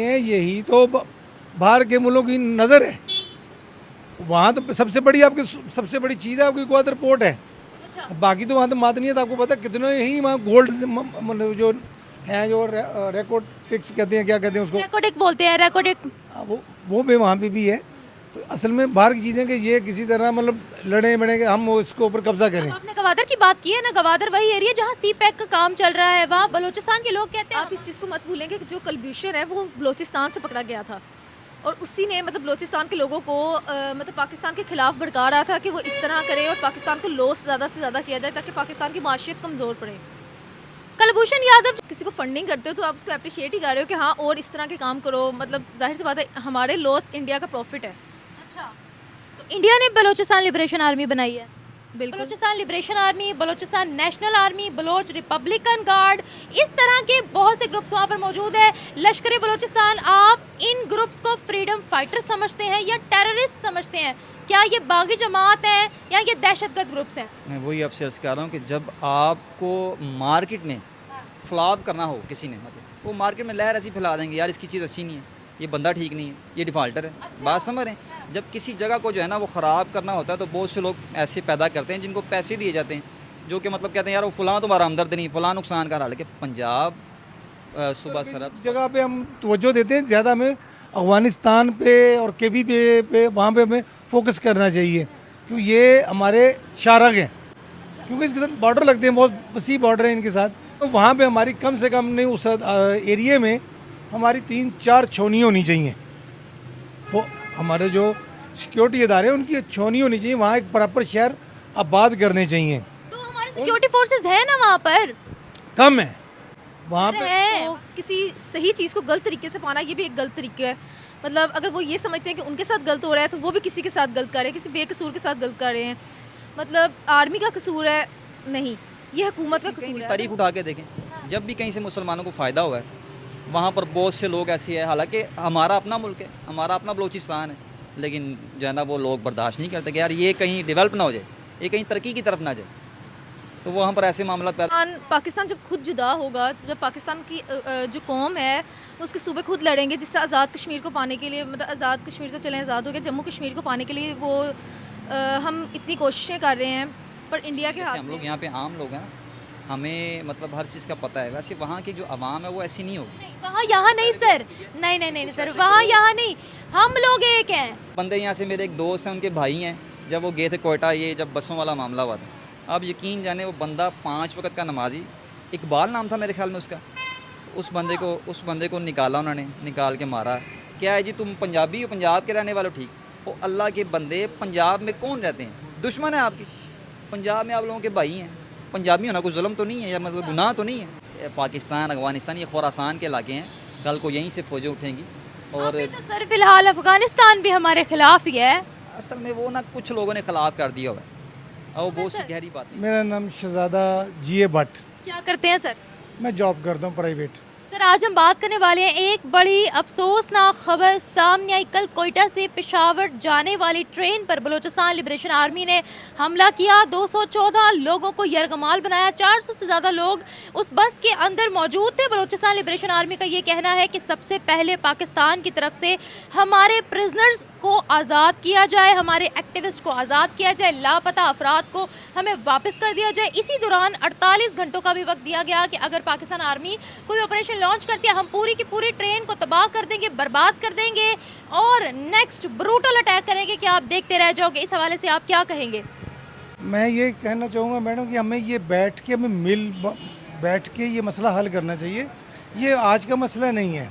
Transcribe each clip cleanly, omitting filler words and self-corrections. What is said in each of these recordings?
यही तो बाहर के मुल्कों की नज़र है। वहाँ तो सबसे बड़ी चीज़ है आपकी ग्वादर पोर्ट है। बाकी तो वहाँ तो बात नहीं है। तो आपको पता कितने ही वहाँ गोल्ड मतलब जो है, जो रेकोटिक्स कहते हैं, क्या कहते हैं उसको, रेकोडिक बोलते हैं, रेकोडिक। वो भी वहाँ पे भी है। तो असल में बाहर की चीज़ें कि ये किसी तरह मतलब लड़े बड़े के हम इसके ऊपर कब्जा करें। आपने गवादर की बात की है ना, गवादर वही एरिया जहाँ सी पैक का काम चल रहा है, वहाँ बलूचिस्तान के लोग कहते हैं। आप इस चीज़ को मत भूलें कि जो कलब्यूशन है वो बलूचिस्तान से पकड़ा गया था और उसी ने मतलब बलूचिस्तान के लोगों को मतलब पाकिस्तान के खिलाफ भड़का रहा था कि वो इस तरह करे और पाकिस्तान को लॉस ज़्यादा से ज़्यादा किया जाए ताकि पाकिस्तान की माशियत कमज़ोर पड़े। कुलभूषण यादव किसी को फंडिंग करते हो तो आप उसको अप्रिशिएट ही कर रहे हो कि हाँ और इस तरह के काम करो, मतलब जाहिर सी बात है हमारे लॉस इंडिया का प्रॉफिट है। अच्छा, तो इंडिया ने बलूचिस्तान लिबरेशन आर्मी बनाई है। बिल्कुल। Balochistan Liberation Army, Balochistan National Army, Baloch Republican Guard, इस तरह के बहुत से ग्रुप्स वहाँ पर मौजूद है। लश्कर बलूचिस्तान, आप इन ग्रुप्स को फ्रीडम फाइटर समझते हैं या टेररिस्ट समझते हैं? क्या ये बागी जमात है या ये दहशतगर्द ग्रुप्स हैं? मैं वही आपसे अर्ज़ कर रहा हूँ कि जब आपको मार्केट में फ्लॉप करना हो किसी ने, मतलब वो मार्केट में लहर ऐसी फैला देंगे, यार इसकी चीज़ अच्छी नहीं है, ये बंदा ठीक नहीं है, ये डिफ़ाल्टर है। बात समझ रहे हैं? जब किसी जगह को जो है ना वो ख़राब करना होता है तो बहुत से लोग ऐसे पैदा करते हैं जिनको पैसे दिए जाते हैं, जो कि मतलब कहते हैं यार वो फ़लाँ तुम्हारा हमदर्द नहीं, फ़लाँ नुकसान कर रहा है। लेकिन पंजाब सुबह सरहद जगह पे हम तवज्जो देते हैं ज़्यादा, हमें अफ़गानिस्तान पे और केबी पे वहाँ पे हमें फोकस करना चाहिए, क्योंकि ये हमारे शारक हैं, क्योंकि इसके साथ बॉर्डर लगते हैं, बहुत वसी बॉर्डर है इनके साथ। तो वहाँ पे हमारी कम से कम नहीं उस एरिए में हमारी 3-4 छावनी होनी चाहिए। वो हमारे जो सिक्योरिटी इदारे हैं उनकी छावनी होनी चाहिए, वहाँ एक प्रॉपर शहर आबाद करने चाहिए। तो हमारे सिक्योरिटी फोर्सेस है ना वहाँ पर, कम है वहाँ पे। तो किसी सही चीज़ को गलत तरीके से पाना ये भी एक गलत तरीका है। मतलब अगर वो ये समझते हैं कि उनके साथ गलत हो रहा है तो वो भी किसी के साथ गलत कर रहे हैं, किसी बेकसूर के साथ गलत कर रहे हैं। मतलब आर्मी का कसूर है नहीं, ये हुकूमत का कसूर है। तारीख उठा के देखें, जब भी कहीं से मुसलमानों को फ़ायदा हुआ है वहाँ पर बहुत से लोग ऐसे हैं, हालांकि हमारा अपना मुल्क है, हमारा अपना बलूचिस्तान है, लेकिन जो है ना वो लोग बर्दाश्त नहीं करते कि यार ये कहीं डेवलप ना हो जाए, ये कहीं तरक्की की तरफ ना जाए, तो वहाँ पर ऐसे मामला पाकिस्तान जब खुद जुदा होगा, जब पाकिस्तान की जो कौम है उसके सूबे खुद लड़ेंगे, जिससे आज़ाद कश्मीर को पाने के लिए, मतलब आज़ाद कश्मीर तो चले आज़ाद हो गया, जम्मू कश्मीर को पाने के लिए वो हम इतनी कोशिशें कर रहे हैं, पर इंडिया के हाथ हम लोग यहाँ पे आम लोग हैं, हमें मतलब हर चीज़ का पता है। वैसे वहाँ की जो आवाम है वो ऐसी नहीं होगी। वहाँ यहाँ नहीं सर, नहीं नहीं नहीं सर, वहाँ यहाँ नहीं, हम लोग एक हैं। बंदे यहाँ से मेरे एक दोस्त हैं, उनके भाई हैं, जब वो गए थे कोयटा, ये जब बसों वाला मामला हुआ था, आप यकीन जाने वो बंदा 5 वक्त का नमाजी, इकबाल नाम था मेरे ख्याल में उसका, तो उस बंदे को निकाला उन्होंने, निकाल के मारा। क्या है जी तुम पंजाबी हो, पंजाब के रहने वाले हो? ठीक, वो अल्लाह के बंदे पंजाब में कौन रहते हैं? दुश्मन है आपकी। पंजाब में आप लोगों के भाई हैं, पंजाबी होना कोई जुल्म तो नहीं है या मतलब गुनाह तो नहीं है। पाकिस्तान, अफगानिस्तान, ये खुरासान के इलाके हैं, कल को यहीं से फौजें उठेंगी। और अभी तो सर फिलहाल अफगानिस्तान भी हमारे खिलाफ ही है। असल में वो ना कुछ लोगों ने खिलाफ कर दिया हुआ है, और वो बहुत सी गहरी बात है। मेरा नाम शहजादा जी भट्ट, क्या करते हैं सर? मैं जॉब करता हूँ प्राइवेट। सर आज हम बात करने वाले हैं, एक बड़ी अफसोसनाक खबर सामने आई। कल कोयटा से पेशावर जाने वाली ट्रेन पर बलूचिस्तान लिबरेशन आर्मी ने हमला किया, 214 लोगों को यरगमाल बनाया, 400 से ज़्यादा लोग उस बस के अंदर मौजूद थे। बलूचिस्तान लिबरेशन आर्मी का ये कहना है कि सबसे पहले पाकिस्तान की तरफ से हमारे प्रिजनर्स को आज़ाद किया जाए, हमारे एक्टिविस्ट को आज़ाद किया जाए, लापता अफराद को हमें वापस कर दिया जाए। इसी दौरान 48 घंटों का भी वक्त दिया गया कि अगर पाकिस्तान आर्मी कोई ऑपरेशन लॉन्च करती है, हम पूरी की पूरी ट्रेन को तबाह कर देंगे, बर्बाद कर देंगे और नेक्स्ट ब्रूटल अटैक करेंगे कि आप देखते रह जाओगे। इस हवाले से आप क्या कहेंगे? मैं ये कहना चाहूँगा मैडम कि हमें ये बैठ के ये मसला हल करना चाहिए। ये आज का मसला नहीं है,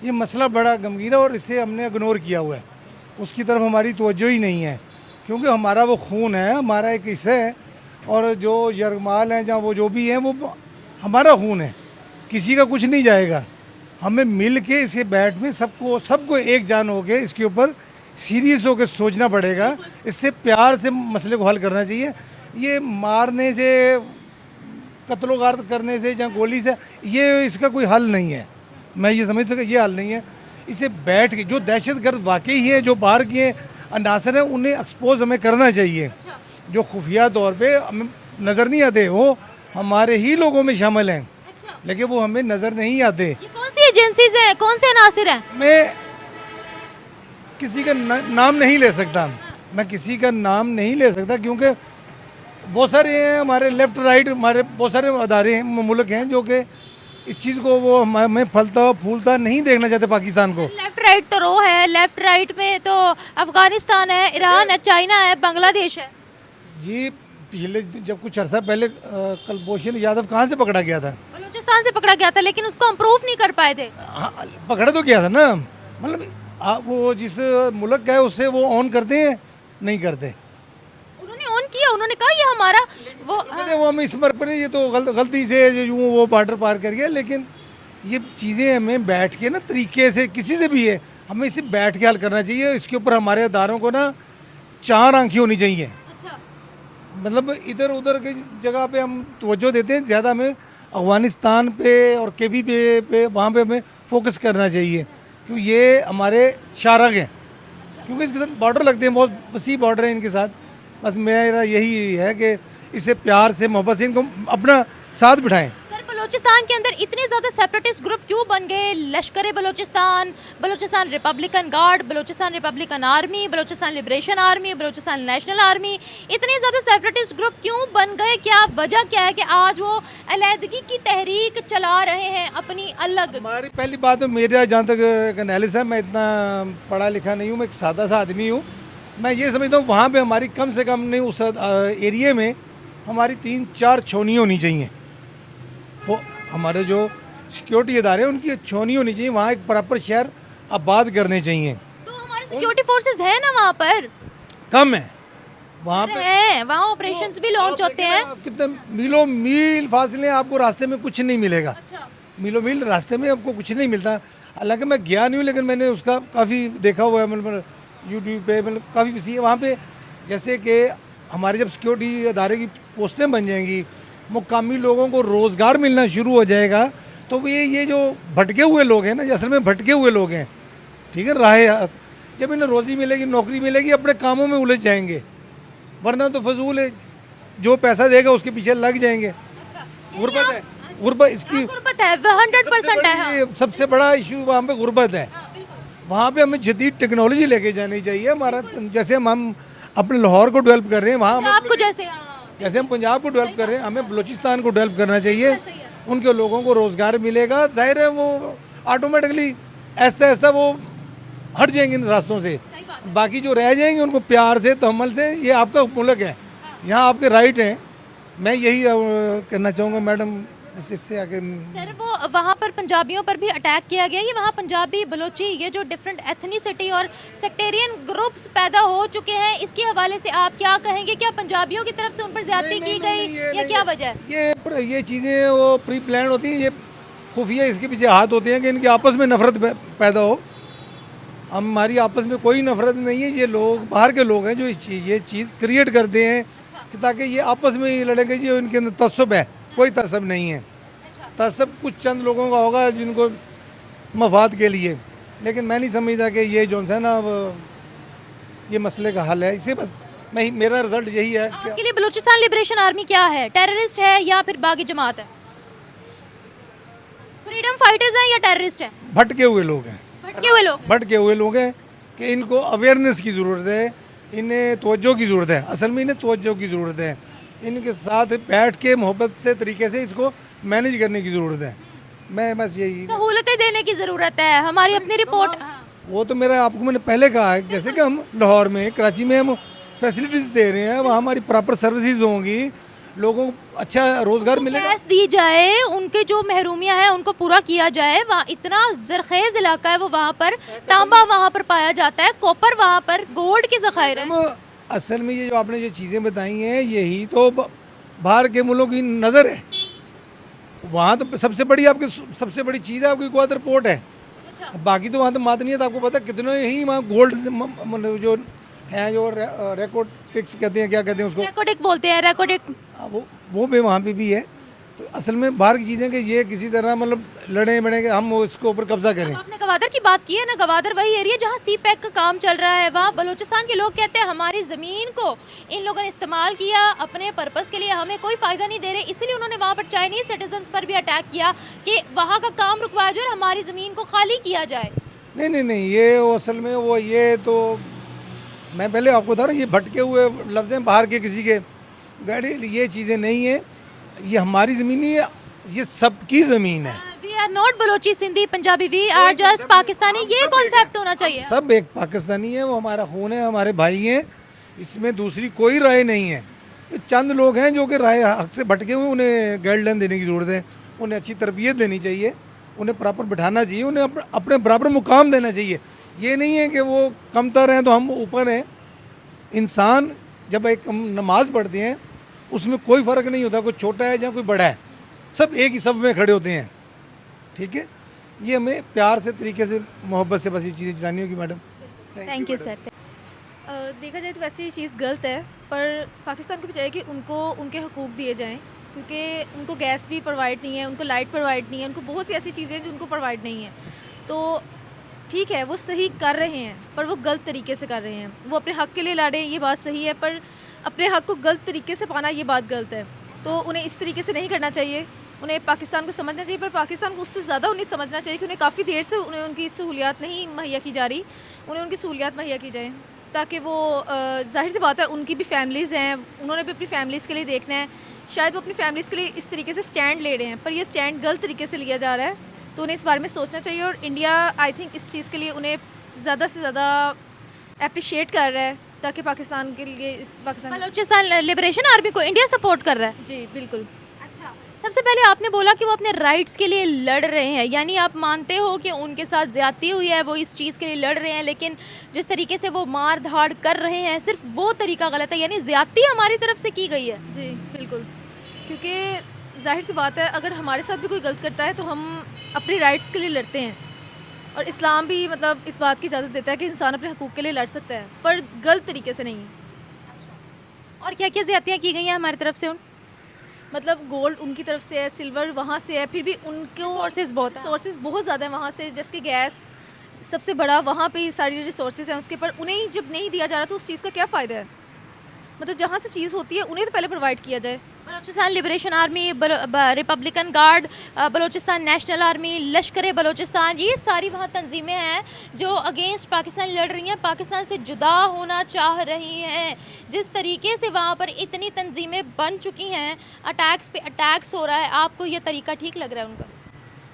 ये मसला बड़ा गंभीर है और इसे हमने इग्नोर किया हुआ है, उसकी तरफ हमारी तवज्जो ही नहीं है, क्योंकि हमारा वो खून है, हमारा एक हिस्सा है, और जो यरगमाल हैं जहाँ वो जो भी हैं वो हमारा खून है, किसी का कुछ नहीं जाएगा। हमें मिल के इसे बैठ में सबको एक जान हो के इसके ऊपर सीरियस होकर सोचना पड़ेगा, इससे प्यार से मसले को हल करना चाहिए। ये मारने से, कत्लो-गारत करने से या गोली से ये इसका कोई हल नहीं है। मैं ये समझता हूँ कि ये हल नहीं है। इसे बैठ के जो दहशतगर्द वाकई है, जो बाहर के अनासर हैं, उन्हें एक्सपोज हमें करना चाहिए। जो खुफिया तौर पे हमें नज़र नहीं आते, वो हमारे ही लोगों में शामिल हैं, लेकिन वो हमें नज़र नहीं आते। ये कौन सी एजेंसी पॉलिसीज हैं, कौन से अनासिर हैं? मैं किसी का नाम नहीं ले सकता, मैं किसी का नाम नहीं ले सकता, क्योंकि बहुत सारे हैं हमारे लेफ़्ट राइट, हमारे बहुत सारे अदारे हैं, मुल्क हैं जो कि इस चीज़ को वो हमें फलता फूलता नहीं देखना चाहते पाकिस्तान को। लेफ्ट राइट तो रो है, लेफ्ट राइट में तो अफगानिस्तान है, ईरान है, चाइना है, बांग्लादेश है। जी पिछले जब कुछ अर्सा पहले कुलभूषण यादव कहाँ से पकड़ा गया था? बलूचिस्तान से पकड़ा गया था, लेकिन उसको हम प्रूफ नहीं कर पाए थे। हाँ, पकड़ा तो गया था ना, मतलब वो जिस मुल्क का है उससे वो ऑन करते हैं, नहीं करते। उन्होंने ऑन किया, उन्होंने कहा ये हमारा वो कहते वो हम इस पर पर ये तो गलती से जो यूँ वो बॉर्डर पार कर गया, लेकिन ये चीज़ें हमें बैठ के ना तरीके से, किसी से भी है, हमें इसे बैठ के हल करना चाहिए। इसके ऊपर हमारे अदारों को ना 4 आंखें होनी चाहिए। अच्छा, मतलब इधर उधर की जगह पे हम तवज्जो देते हैं, ज़्यादा हमें अफगानिस्तान पे और केबी पे वहाँ पे हमें फोकस करना चाहिए, क्योंकि ये हमारे शारग हैं, क्योंकि इसके साथ बॉर्डर लगते हैं, बहुत वसी बॉर्डर है इनके साथ। बस मेरा यही है कि इसे प्यार से मोहब्बत से इनको अपना साथ बिठाएं। सर बलूचिस्तान के अंदर इतने ज़्यादा सेपरेटिस्ट ग्रुप क्यों बन गए? लश्कर Balochistan, Balochistan Republican guard, Balochistan Republican army, Balochistan Liberation Army, Balochistan National army, इतने ज़्यादा सेपरेटिस्ट ग्रुप क्यों बन गए? क्या वजह क्या है कि आज वो अलहदगी की तहरीक चला रहे हैं अपनी अलग? हमारी पहली बात तो मेरा जहाँ तक एनालिसिस है, मैं इतना पढ़ा लिखा नहीं हूँ, मैं एक सादा सा आदमी हूँ। मैं ये समझता हूँ वहाँ पे हमारी कम से कम नहीं, उस एरिए में हमारी 3-4 छोनी होनी चाहिए। वो हमारे जो सिक्योरिटी इदारे हैं उनकी छोनी होनी चाहिए, वहाँ एक प्रॉपर शहर आबाद करने चाहिए। तो हमारे सिक्योरिटी फोर्सेस है ना वहाँ पर? कम है वहाँ पे, है वहाँ ऑपरेशंस भी लॉन्च होते हैं। कितने मीलों मील फासले, आपको रास्ते में कुछ नहीं मिलेगा। अच्छा, मीलों मील रास्ते में आपको कुछ नहीं मिलता। हालांकि मैं गया नहीं हूँ, लेकिन मैंने उसका काफ़ी देखा हुआ है, मतलब यूट्यूब पे, मतलब काफ़ी वसी है वहाँ पे। जैसे कि हमारे जब सिक्योरिटी अदारे की पोस्टें बन जाएंगी, मुकामी लोगों को रोज़गार मिलना शुरू हो जाएगा, तो ये जो भटके हुए लोग हैं ना, असल में भटके हुए लोग हैं, ठीक है, राह जब इन्हें रोज़ी मिलेगी, नौकरी मिलेगी, अपने कामों में उलझ जाएंगे, वरना तो फजूल है, जो पैसा देगा उसके पीछे लग जाएंगे। गुर्बत है, गुर्बत इसकी गुर्बत है, 100% है। हाँ। सबसे बड़ा इशू वहाँ पे गुर्बत है। वहाँ पे हमें जदीद टेक्नोलॉजी लेके जानी चाहिए। हमारा जैसे हम अपने लाहौर को डेवलप कर रहे हैं, वहाँ आपको जैसे जैसे हम पंजाब को डेवलप कर रहे हैं, हमें बलूचिस्तान को डेवलप करना चाहिए। उनके लोगों को रोज़गार मिलेगा, जाहिर है वो ऑटोमेटिकली ऐसा ऐसा वो हट जाएंगे इन रास्तों से। बाकी जो रह जाएंगे उनको प्यार से, तहम्मुल से, ये आपका मुल्क है, यहाँ आपके राइट हैं। मैं यही कहना चाहूँगा मैडम, इससे आगे सर वो वहाँ पर पंजाबियों पर भी अटैक किया गया। ये वहाँ पंजाबी, बलोची, ये जो डिफरेंट एथनिसिटी और सेक्टेरियन ग्रुप्स पैदा हो चुके हैं, इसके हवाले से आप क्या कहेंगे? क्या पंजाबियों की तरफ से उन पर ज्यादती की गई या क्या वजह है? ये चीज़ें वो प्री प्लान होती हैं, ये खुफिया इसके पीछे हाथ होते हैं कि इनके आपस में नफरत पैदा हो। हमारी आपस में कोई नफरत नहीं है, ये लोग बाहर के लोग हैं जो ये चीज़ क्रिएट करते हैं कि ताकि ये आपस में ही लड़ेंगे। जी इनके अंदर तसब है, कोई तसब नहीं है। तसब कुछ चंद लोगों का होगा जिनको मफाद के लिए, लेकिन मैं नहीं समझता कि ये जो है ना ये मसले का हल है। इसे बस मेरा रिजल्ट यही है। आपके लिए बलूचिस्तान लिबरेशन आर्मी क्या है? टेररिस्ट है या फिर बागी जमात है? फ्रीडम फाइटर्स हैं या टेररिस्ट हैं? भटके हुए लोग हैं, भटके हुए लोग हैं कि इनको अवेयरनेस की ज़रूरत है, इन्हें तवज्जो की ज़रूरत है। असल में इन्हें तवज्जो की ज़रूरत है, इनके साथ बैठ के मोहब्बत से तरीके से इसको मैनेज करने की ज़रूरत है। मैं बस यही सहूलतें देने की ज़रूरत है। हमारी अपनी रिपोर्ट वो तो मेरा आपको मैंने पहले कहा है, जैसे कि हम लाहौर में, कराची में हम फैसिलिटीज़ दे रहे हैं, वहाँ हमारी प्रॉपर सर्विसेज होंगी, लोगों को अच्छा रोज़गार मिलेगा, गैस दी जाए, उनके जो महरूमियाँ हैं उनको पूरा किया जाए। वहाँ इतना जरखेज़ इलाका है, वो वहाँ पर तांबा वहाँ पर पाया जाता है, कॉपर वहाँ पर, गोल्ड के ज़खायर हैं। असल में ये जो आपने ये चीज़ें बताई हैं, यही तो बाहर के मुल्कों की नज़र है। वहाँ तो सबसे बड़ी आपकी सबसे बड़ी चीज़ है आपकी ग्वादर पोर्ट है। बाकी तो वहाँ तो मादनियत आपको पता कितने ही वहाँ गोल्ड जो हैं, जो रेकोटिक्स कहते हैं, क्या कहते हैं उसको, रेकोटिक बोलते हैं, रेकोटिक। वो भी वहाँ पे भी है। तो असल में बाहर की चीज़ें कि ये किसी तरह मतलब लड़े बड़े के हम इसके ऊपर कब्जा करें। आपने गवादर की बात की है ना, गवादर वही एरिया जहाँ सी पैक का काम चल रहा है। वहाँ बलूचिस्तान के लोग कहते हैं हमारी ज़मीन को इन लोगों ने इस्तेमाल किया अपने पर्पज़ के लिए, हमें कोई फ़ायदा नहीं दे रहे, इसीलिए उन्होंने वहाँ पर चाइनीज़ सिटीजन्स पर भी अटैक किया कि वहाँ का काम रुकवाया जाए और हमारी ज़मीन को खाली किया जाए। नहीं नहीं नहीं, ये वो असल में वो ये तो मैं पहले आपको बता रहा हूँ, ये भटके हुए लफ्ज़ हैं बाहर के किसी के गाड़ी, ये चीज़ें नहीं है, ये हमारी ज़मीन नहीं है, ये सबकी ज़मीन है। We are not Balochi Sindhi Punjabi, we are just Pakistani, ये कॉन्सेप्ट होना चाहिए। सब एक पाकिस्तानी है, वो हमारा खून है, हमारे भाई हैं, इसमें दूसरी कोई राय नहीं है। ये चंद लोग हैं जो कि राय हक से भटके हुए, उन्हें गाइडलाइन देने की ज़रूरत है, उन्हें अच्छी तरबियत देनी चाहिए, उन्हें प्रॉपर बिठाना चाहिए, उन्हें अपने बराबर मुकाम देना चाहिए। ये नहीं है कि वो कमतर हैं तो हम ऊपर हैं। इंसान जब एक हम नमाज़ पढ़ते हैं उसमें कोई फ़र्क नहीं होता कोई छोटा है या कोई बड़ा है, सब एक ही सफ़ में खड़े होते हैं। ठीक है, ये हमें प्यार से तरीके से मोहब्बत से बस ये चीज़ें चलानी होगी मैडम। Thank you sir. देखा जाए तो वैसे ये चीज़ गलत है, पर पाकिस्तान को भी चाहिए कि उनको उनके हकूक़ दिए जाएं, क्योंकि उनको गैस भी प्रोवाइड नहीं है, उनको लाइट प्रोवाइड नहीं है, उनको बहुत सी ऐसी चीज़ें हैं जो उनको प्रोवाइड नहीं है। तो ठीक है, वो सही कर रहे हैं पर वो गलत तरीके से कर रहे हैं। वो अपने हक़ के लिए लड़े, ये बात सही है, पर अपने हक़ को गलत तरीके से पाना ये बात गलत है। तो उन्हें इस तरीके से नहीं करना चाहिए, उन्हें पाकिस्तान को समझना चाहिए, पर पाकिस्तान को उससे ज़्यादा उन्हें समझना चाहिए कि उन्हें काफ़ी देर से उन्हें उनकी सहूलियात नहीं मुहैया की जा रही, उन्हें उनकी सहूलियात मुहैया की जाए, ताकि वो ज़ाहिर सी बात है उनकी भी फैमिलीज़ हैं, उन्होंने भी अपनी फैमिलीज़ के लिए देखना है। शायद वो अपनी फैमिलीज़ के लिए इस तरीके से स्टैंड ले रहे हैं, पर ये स्टैंड गलत तरीके से लिया जा रहा है, तो उन्हें इस बारे में सोचना चाहिए। और इंडिया आई थिंक इस चीज़ के लिए उन्हें ज़्यादा से ज़्यादा अप्रिशिएट कर रहा है, ताकि पाकिस्तान के लिए पाकिस्तान बलूचिस्तान लिबरेशन आर्मी को इंडिया सपोर्ट कर रहा है। जी बिल्कुल। अच्छा, सबसे पहले आपने बोला कि वो अपने राइट्स के लिए लड़ रहे हैं, यानी आप मानते हो कि उनके साथ ज़्यादती हुई है, वो इस चीज़ के लिए लड़ रहे हैं, लेकिन जिस तरीके से वो मार धाड़ कर रहे हैं सिर्फ वो तरीका गलत है, यानी ज़्यादती हमारी तरफ से की गई है। जी बिल्कुल, क्योंकि जाहिर सी बात है अगर हमारे साथ भी कोई गलत करता है तो हम अपने राइट्स के लिए लड़ते हैं, और इस्लाम भी मतलब इस बात की इजाज़त देता है कि इंसान अपने हकूक़ के लिए लड़ सकता है, पर गलत तरीके से नहीं। और क्या क्या ज़्यादतियाँ की गई हैं हमारी तरफ से? मतलब गोल्ड उनकी तरफ से है, सिल्वर वहाँ से है, फिर भी उनको सोर्सेज बहुत ज़्यादा है वहाँ से, जैसे कि गैस सबसे बड़ा, वहाँ पे सारी रिसोर्सेज हैं उसके, पर उन्हें जब नहीं दिया जा रहा तो उस चीज़ का क्या फ़ायदा है? मतलब जहाँ से चीज़ होती है उन्हें तो पहले प्रोवाइड किया जाए। Balochistan Liberation army, Republican guard, Balochistan National army, Lashkar Balochistan, ये सारी वहाँ तंजीमें हैं जो अगेंस्ट पाकिस्तान लड़ रही हैं, पाकिस्तान से जुदा होना चाह रही हैं। जिस तरीके से वहाँ पर इतनी तंजीमें बन चुकी हैं, अटैक्स पे अटैक्स हो रहा है, आपको ये तरीका ठीक लग रहा है उनका?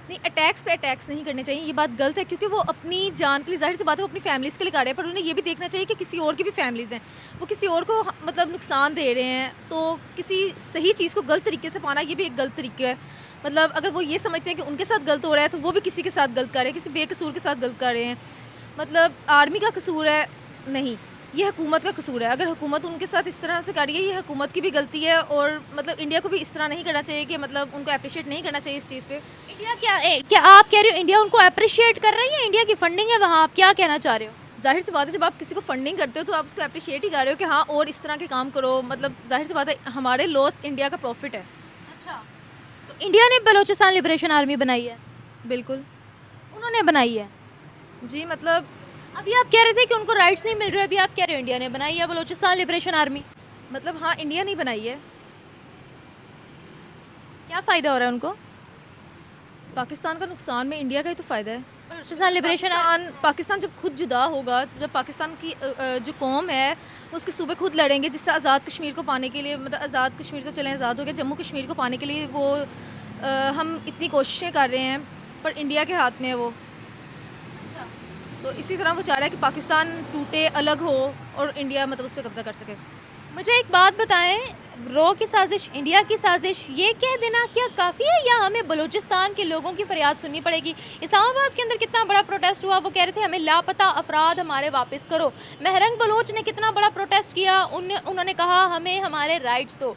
नहीं, अटैक्स पे अटैक्स नहीं करने चाहिए, ये बात गलत है, क्योंकि वो अपनी जान के लिए जाहिर सी बात है वो अपनी फैमिलीज़ के लिए कर रहे हैं, पर उन्हें ये भी देखना चाहिए कि किसी और की भी फैमिलीज़ हैं, वो किसी और को मतलब नुकसान दे रहे हैं, तो किसी सही चीज़ को गलत तरीके से पाना ये भी एक गलत तरीका है। मतलब अगर वो ये समझते हैं कि उनके साथ गलत हो रहा है तो वो भी किसी के साथ गलत कर रहे हैं, किसी बेकसूर के साथ गलत कर रहे हैं। मतलब आर्मी का कसूर है नहीं, ये हुकूमत का कसूर है। अगर हुकूमत उनके साथ इस तरह से कर रही है, ये हुकूमत की भी गलती है, और मतलब इंडिया को भी इस तरह नहीं करना चाहिए कि मतलब उनको अप्रिशिएट नहीं करना चाहिए इस चीज़ पे। इंडिया क्या आप कह रहे हो इंडिया उनको अप्रिशिएट कर रही है? इंडिया की फंडिंग है वहाँ, आप क्या कहना चाह रहे हो? जाहिर सी बात है जब आप किसी को फंडिंग करते हो तो आप उसको अप्रिशिएट ही कर रहे हो कि हाँ और इस तरह के काम करो। मतलब जाहिर सी बात है हमारे लॉस इंडिया का प्रॉफिट है। अच्छा, तो इंडिया ने बलूचिस्तान लिबरेशन आर्मी बनाई है? बिल्कुल उन्होंने बनाई है जी। मतलब अभी आप कह रहे थे कि उनको राइट्स नहीं मिल रहे, अभी आप कह रहे हो इंडिया ने बनाई है बलूचिस्तान लिबरेशन आर्मी। मतलब हाँ, इंडिया नहीं बनाई है। क्या फ़ायदा हो रहा है उनको? पाकिस्तान का नुकसान में इंडिया का ही तो फ़ायदा है। बलूचिस्तान लिबरेशन पाकिस्तान जब खुद जुदा होगा, जब पाकिस्तान की जो कौम है उसके सूबे खुद लड़ेंगे, जिससे आज़ाद कश्मीर को पाने के लिए, मतलब आज़ाद कश्मीर तो चलें आज़ाद हो गया, जम्मू कश्मीर को पाने के लिए वो हम इतनी कोशिशें कर रहे हैं, पर इंडिया के हाथ में है वो। तो इसी तरह वो चाह रहा है कि पाकिस्तान टूटे, अलग हो, और इंडिया मतलब उस पर कब्ज़ा कर सके। मुझे एक बात बताएं, रो की साजिश, इंडिया की साजिश, ये कह देना क्या काफ़ी है या हमें बलूचिस्तान के लोगों की फरियाद सुननी पड़ेगी? इस्लामाबाद के अंदर कितना बड़ा प्रोटेस्ट हुआ, वो कह रहे थे हमें लापता अफराद हमारे वापस करो। महरंग बलोच ने कितना बड़ा प्रोटेस्ट किया, उन्होंने कहा हमें हमारे राइट्स दो।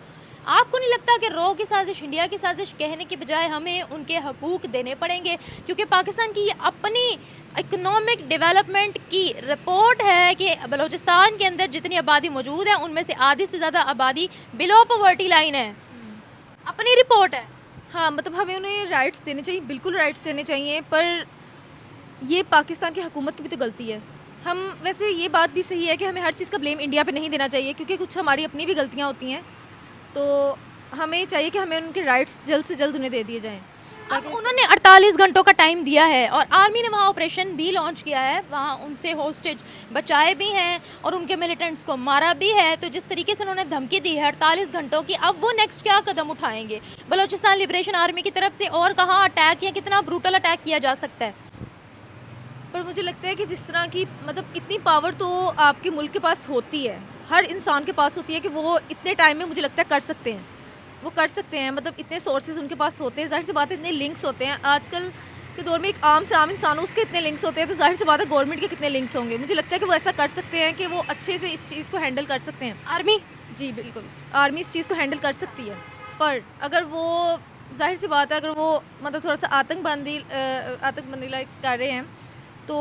आपको नहीं लगता कि रो की साजिश, इंडिया की साजिश कहने के बजाय हमें उनके हकूक़ देने पड़ेंगे? क्योंकि पाकिस्तान की ये अपनी इकोनॉमिक डेवलपमेंट की रिपोर्ट है कि बलूचिस्तान के अंदर जितनी आबादी मौजूद है उनमें से आधी से ज़्यादा आबादी बिलो पॉवर्टी लाइन है, अपनी रिपोर्ट है। हाँ, मतलब हमें उन्हें राइट्स देने चाहिए, बिल्कुल राइट्स देने चाहिए, पर ये पाकिस्तान की हुकूमत की भी तो गलती है। हम वैसे ये बात भी सही है कि हमें हर चीज़ का ब्लेम इंडिया पे नहीं देना चाहिए, क्योंकि कुछ हमारी अपनी भी गलतियाँ होती हैं। तो हमें चाहिए कि हमें उनके राइट्स जल्द से जल्द उन्हें दे दिए जाएँ। अब उन्होंने 48 घंटों का टाइम दिया है और आर्मी ने वहाँ ऑपरेशन भी लॉन्च किया है, वहाँ उनसे होस्टेज बचाए भी हैं और उनके मिलिटेंट्स को मारा भी है। तो जिस तरीके से उन्होंने धमकी दी है 48 घंटों की, अब वो नेक्स्ट क्या कदम उठाएंगे? बलूचिस्तान लिबरेशन आर्मी की तरफ से और कहाँ अटैक या कितना ब्रूटल अटैक किया जा सकता है? पर मुझे लगता है कि जिस तरह की मतलब इतनी पावर तो आपके मुल्क के पास होती है, हर इंसान के पास होती है कि वो इतने टाइम में मुझे लगता है कर सकते हैं, वो कर सकते हैं। मतलब इतने सोर्सेज उनके पास होते हैं, जाहिर सी बात है इतने लिंक्स होते हैं। आजकल के दौर में एक आम से आम इंसान उसके इतने लिंक्स होते हैं, तो जाहिर सी बात है गवर्नमेंट के कितने लिंक्स होंगे। मुझे लगता है कि वो ऐसा कर सकते हैं कि वो अच्छे से इस चीज़ को हैंडल कर सकते हैं। आर्मी जी बिल्कुल, आर्मी इस चीज़ को हैंडल कर सकती है, पर अगर वो जाहिर सी बात है अगर वो मतलब थोड़ा सा आतंकबंदी लाइक कर रहे हैं तो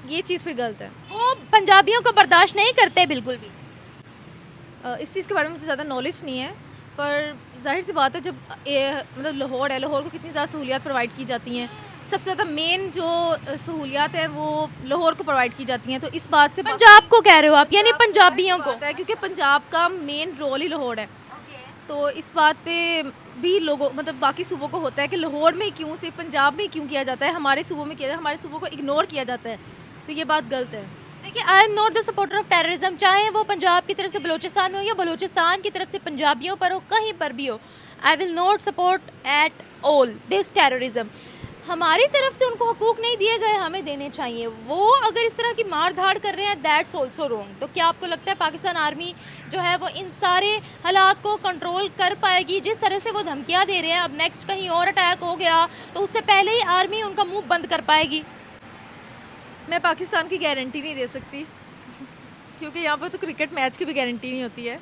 ये चीज़ फिर गलत है। वो पंजाबियों को बर्दाश्त नहीं करते बिल्कुल भी। इस चीज़ के बारे में मुझे ज़्यादा नॉलेज नहीं है, पर जाहिर सी बात है जब मतलब लाहौर है, लाहौर को कितनी ज़्यादा सहूलियात प्रोवाइड की जाती हैं। सबसे ज़्यादा मेन जो सहूलियात है वो लाहौर को प्रोवाइड की जाती हैं, तो इस बात से पंजाब को कह रहे हो आप, यानी पंजाबियों को? है क्योंकि पंजाब का मेन रोल ही लाहौर है। तो इस बात पे भी लोगों मतलब बाकी सूबों को होता है कि लाहौर में क्यों, सिर्फ पंजाब में क्यों किया जाता है, हमारे सूबों में किया जाता है, हमारे सूबों को इग्नोर किया जाता है, तो ये बात गलत है। देखिए, I am not the supporter of terrorism, चाहे वो पंजाब की तरफ से बलूचिस्तान में हो या बलूचिस्तान की तरफ से पंजाबियों पर हो, कहीं पर भी हो। I will not support at all this terrorism. हमारी तरफ से उनको हकूक नहीं दिए गए, हमें देने चाहिए। वो अगर इस तरह की मार धाड़ कर रहे हैं, दैट्स ऑल्सो रॉन्ग। तो क्या आपको लगता है पाकिस्तान आर्मी जो है वो इन सारे हालात को कंट्रोल कर पाएगी? जिस तरह से वो धमकियाँ दे रहे हैं, अब नेक्स्ट कहीं और अटैक हो गया तो उससे पहले ही आर्मी उनका मुंह बंद कर पाएगी? मैं पाकिस्तान की गारंटी नहीं दे सकती क्योंकि यहाँ पर तो क्रिकेट मैच की भी गारंटी नहीं होती है,